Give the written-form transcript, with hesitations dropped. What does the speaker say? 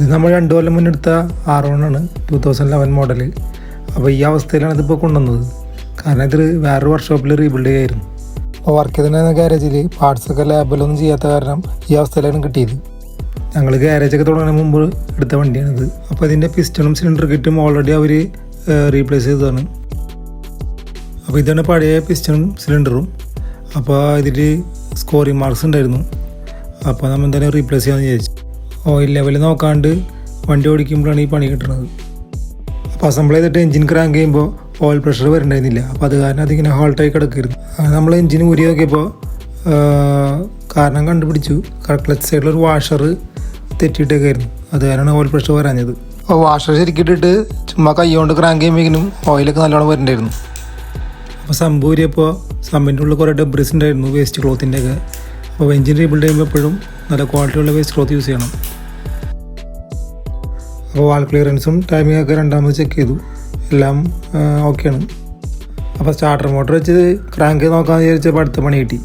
ഇത് നമ്മൾ 2 കൊല്ലം മുന്നെടുത്ത R1 2011 model. അപ്പോൾ ഈ അവസ്ഥയിലാണ് ഇതിപ്പോൾ കൊണ്ടുവന്നത്. കാരണം ഇത് വേറൊരു വർക്ക്ഷോപ്പിൽ റീബിൽഡ് ചെയ്യായിരുന്നു. അപ്പോൾ വർക്ക് ചെയ്തിരുന്ന ഗാരേജിൽ പാർട്സൊക്കെ ലാബിലൊന്നും ചെയ്യാത്ത കാരണം ഈ അവസ്ഥയിലാണ് കിട്ടിയത്. ഞങ്ങൾ ഗാരേജൊക്കെ തുടങ്ങുന്നതിന് മുമ്പ് എടുത്ത വണ്ടിയാണിത്. അപ്പോൾ ഇതിൻ്റെ പിസ്റ്റണും സിലിണ്ടർ കിറ്റും ഓൾറെഡി അവർ റീപ്ലേസ് ചെയ്തതാണ്. അപ്പോൾ ഇതാണ് പഴയ പിസ്റ്റണും സിലിണ്ടറും. അപ്പോൾ ഇതിൽ സ്കോറിങ് മാർക്സ് ഉണ്ടായിരുന്നു. അപ്പോൾ നമ്മൾ എന്തായാലും റീപ്ലേസ് ചെയ്യാമെന്ന് വിചാരിച്ചു. ഓയിൽ ലെവൽ നോക്കാണ്ട് വണ്ടി ഓടിക്കുമ്പോഴാണ് ഈ പണി കിട്ടുന്നത്. അപ്പോൾ അസംബിൾ ചെയ്തിട്ട് എഞ്ചിൻ ക്രാങ്ക് ചെയ്യുമ്പോൾ ഓയിൽ പ്രഷർ വരണ്ടായിരുന്നില്ല. അപ്പോൾ അത് കാരണം അതിങ്ങനെ ഹോൾട്ടായി കിടക്കരുത്. നമ്മൾ എഞ്ചിൻ ഊരി നോക്കിയപ്പോൾ കാരണം കണ്ടുപിടിച്ചു. ക്ലച്ച് സൈഡിലൊരു വാഷർ തെറ്റിയിട്ടേക്കായിരുന്നു. അത് കാരണമാണ് ഓയിൽ പ്രഷർ വരാഞ്ഞത്. അപ്പോൾ വാഷർ ശരിക്കിട്ടിട്ട് ചുമ്മാ കൈ കൊണ്ട് ക്രാങ്ക് ചെയ്യുമ്പോഴേക്കും ഓയിലൊക്കെ നല്ലോണം വരണ്ടായിരുന്നു. അപ്പോൾ സംഭവം ഊരിയപ്പോൾ സമ്മിൻ്റെ ഉള്ളിൽ കുറേ ഡബ്രീസ് ഉണ്ടായിരുന്നു, വേസ്റ്റ് ക്ലോത്തിൻ്റെ ഒക്കെ. അപ്പോൾ എഞ്ചിൻ റീബിൽഡ് ചെയ്യുമ്പോൾ എപ്പോഴും നല്ല ക്വാളിറ്റിയുള്ള വേസ്റ്റ് ക്ലോത്ത് യൂസ് ചെയ്യണം. അപ്പോൾ വാൾ ക്ലിയറൻസും ടൈമിംഗ് ഒക്കെ രണ്ടാമത് ചെക്ക് ചെയ്തു. എല്ലാം ഓക്കെയാണ്. അപ്പോൾ സ്റ്റാർട്ടർ മോട്ടർ വെച്ച് ക്രാങ്ക് നോക്കാമെന്ന് വിചാരിച്ചപ്പോൾ അടുത്ത പണി കിട്ടി.